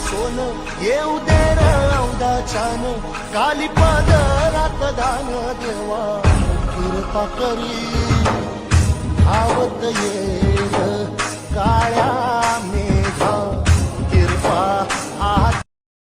सोन येऊ दे र औदाच्यान काली पदरात दान देवा कृपा करी धावत येईल काळ्या मेघा